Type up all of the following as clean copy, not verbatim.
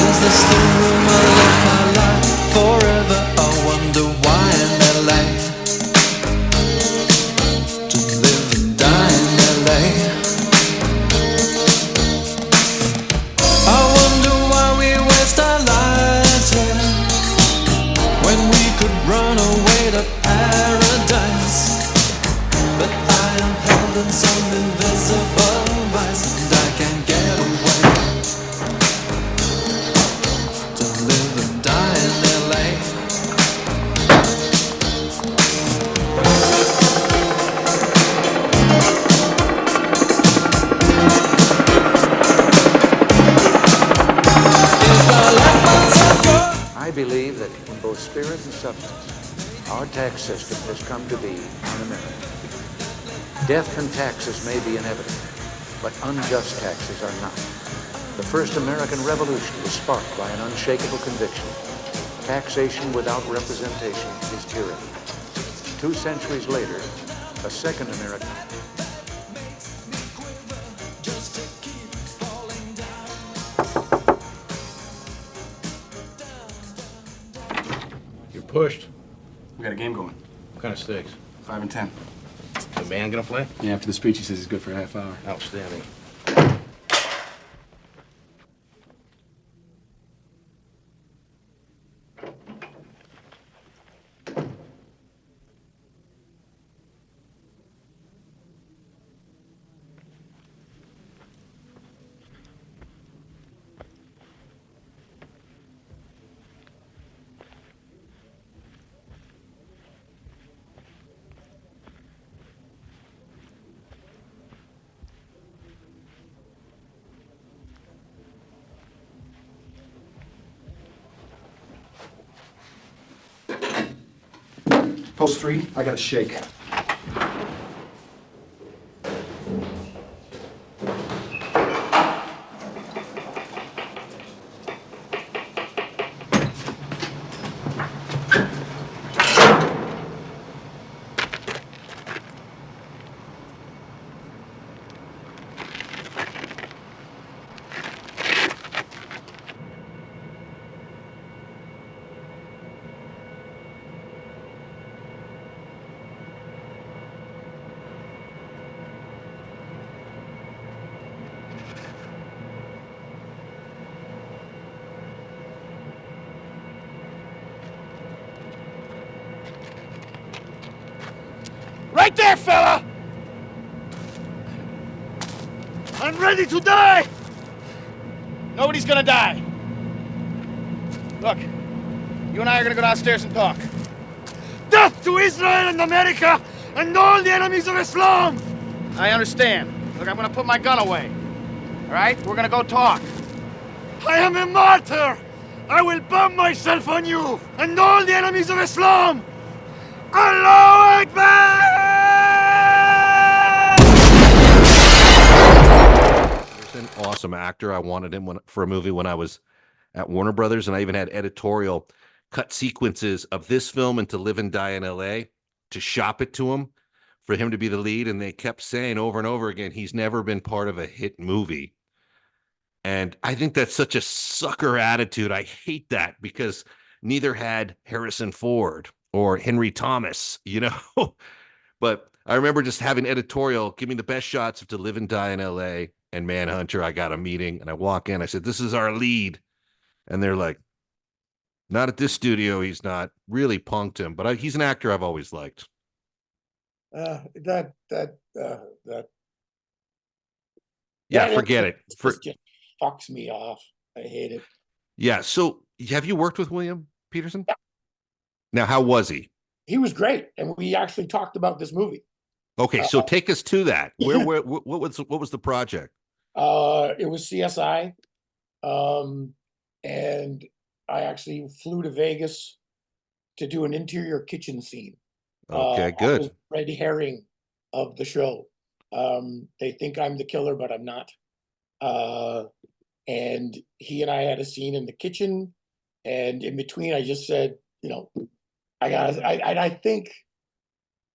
is this the room I live my life forever? I wonder why in LA, to live and die in LA. I wonder why we waste our lives here when we could run away to paradise. But I am held in some invisible vice, and I can't get away to live and die in LA. I believe that in both spirit and substance, our tax system has come to be un-American. Death and taxes may be inevitable, but unjust taxes are not. The first American Revolution was sparked by an unshakable conviction. Taxation without representation is tyranny. 2 centuries later, a second American... You're pushed. We got a game going. What kind of stakes? 5 and 10. The man gonna play? Yeah, after the speech, he says he's good for a half hour. Outstanding. Post 3, I got a shake. Right there, fella! I'm ready to die! Nobody's gonna die. Look, you and I are gonna go downstairs and talk. Death to Israel and America and all the enemies of Islam! I understand. Look, I'm gonna put my gun away. All right? We're gonna go talk. I am a martyr! I will burn myself on you and all the enemies of Islam! Allahu Akbar! He's an awesome actor. I wanted him for a movie when I was at Warner Brothers, and I even had editorial cut sequences of this film and To Live and Die in L.A. to shop it to him for him to be the lead, and they kept saying over and over again, he's never been part of a hit movie. And I think that's such a sucker attitude. I hate that because neither had Harrison Ford or Henry Thomas, you know. But I remember just having editorial, give me the best shots of To Live and Die in L.A. and Manhunter. I got a meeting, and I walk in. I said, this is our lead. And they're like, not at this studio. He's not. Really punked him. But he's an actor I've always liked. That Forget it. Just fucks me off. I hate it. Yeah. So have you worked with William Peterson? Yeah. Now, how was he? He was great, and we actually talked about this movie. Okay, so take us to that. What was the project? It was CSI, and I actually flew to Vegas to do an interior kitchen scene. Okay, good. I was red herring of the show. They think I'm the killer, but I'm not. And he and I had a scene in the kitchen, and in between, I just said, you know, I think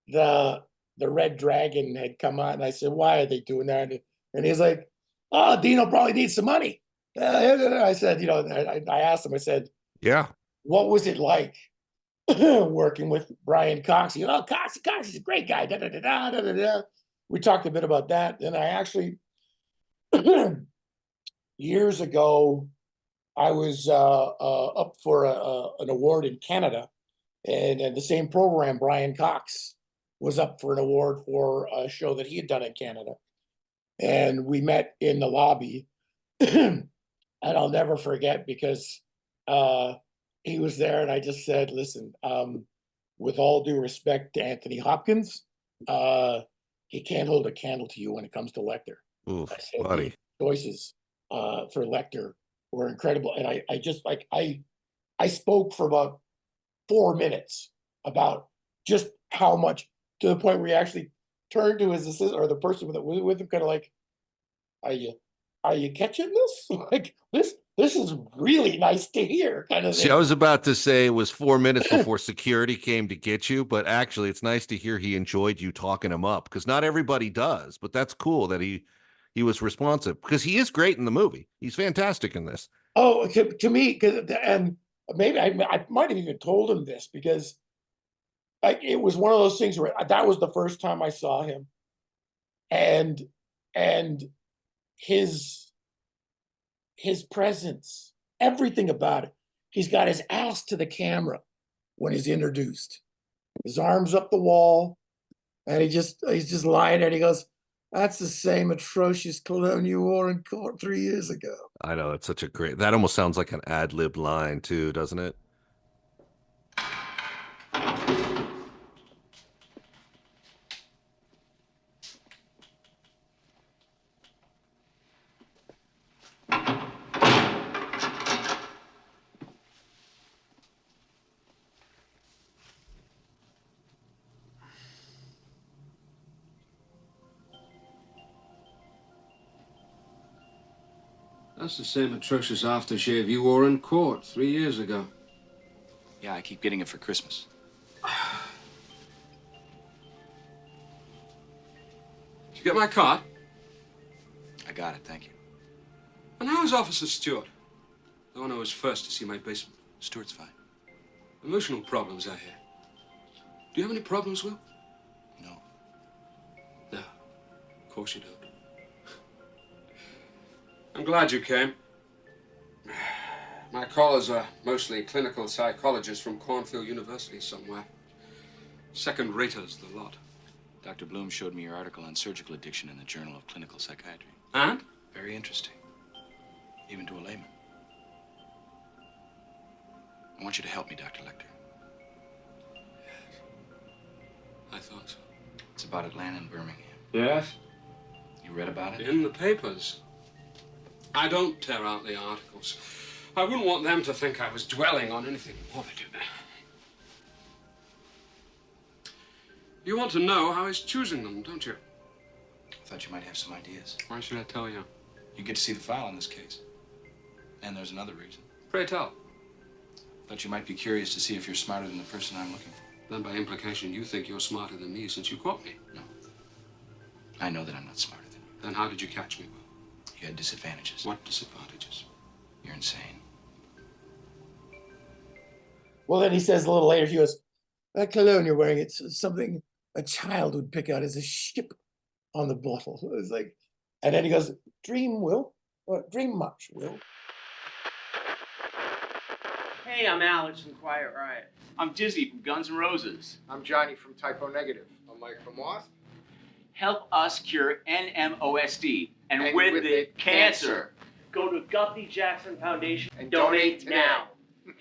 the Red Dragon had come on, and I said, why are they doing that? And he's like, oh, Dino probably needs some money. I said, I asked him, I said, Yeah. what was it like working with Brian Cox? Cox is a great guy. Da, da, da, da, da, da, da. We talked a bit about that. And I actually, years ago, I was up for an award in Canada. And in the same program, Brian Cox was up for an award for a show that he had done in Canada. And we met in the lobby. And I'll never forget because he was there, and I just said, listen, with all due respect to Anthony Hopkins, he can't hold a candle to you when it comes to Lecter. Oof, I said buddy. the choices for Lecter were incredible. And I just like, I spoke for about 4 minutes about just how much, to the point where he actually turned to his assistant or the person that was with him, kind of like, are you catching this? Like this is really nice to hear, kind of See, thing. I was about to say it was 4 minutes before security came to get you, but actually it's nice to hear he enjoyed you talking him up, because not everybody does, but that's cool that he was responsive, because he is great in the movie. He's fantastic in this. Oh, to me, and maybe I might have even told him this, because it was one of those things where that was the first time I saw him, and his presence, everything about it. He's got his ass to the camera when he's introduced, his arms up the wall, and he's just lying there, and he goes, "That's the same atrocious cologne you wore in court 3 years ago." I know, it's such a great, that almost sounds like an ad-lib line too, doesn't it? That's the same atrocious aftershave you wore in court 3 years ago. Yeah, I keep getting it for Christmas. Did you get my card? I got it, thank you. And how is Officer Stewart? The one who was first to see my basement. Stuart's fine. Emotional problems, I hear. Do you have any problems, Will? No. No, of course you don't. I'm glad you came. My callers are mostly clinical psychologists from Cornfield University somewhere. Second-raters, the lot. Dr. Bloom showed me your article on surgical addiction in the Journal of Clinical Psychiatry. And? Very interesting, even to a layman. I want you to help me, Dr. Lecter. Yes. I thought so. It's about Atlanta and Birmingham. Yes? You read about it? In the papers. I don't tear out the articles. I wouldn't want them to think I was dwelling on anything morbid. You want to know how he's choosing them, don't you? I thought you might have some ideas. Why should I tell you? You get to see the file on this case. And there's another reason. Pray tell. Thought you might be curious to see if you're smarter than the person I'm looking for. Then by implication, you think you're smarter than me since you caught me. No. I know that I'm not smarter than you. Then how did you catch me, Will? You had disadvantages. What disadvantages? You're insane. Well, then he says a little later, he goes, "That cologne you're wearing, it's something a child would pick out as a ship on the bottle." It's like, and then he goes, "Dream, Will. Dream much, Will." Hey, I'm Alex from Quiet Riot. I'm Dizzy from Guns N' Roses. I'm Johnny from Typo Negative. I'm Mike from Wasp. Help us cure NMOSD and with it, cancer. Go to Guthrie Jackson Foundation And donate now. today.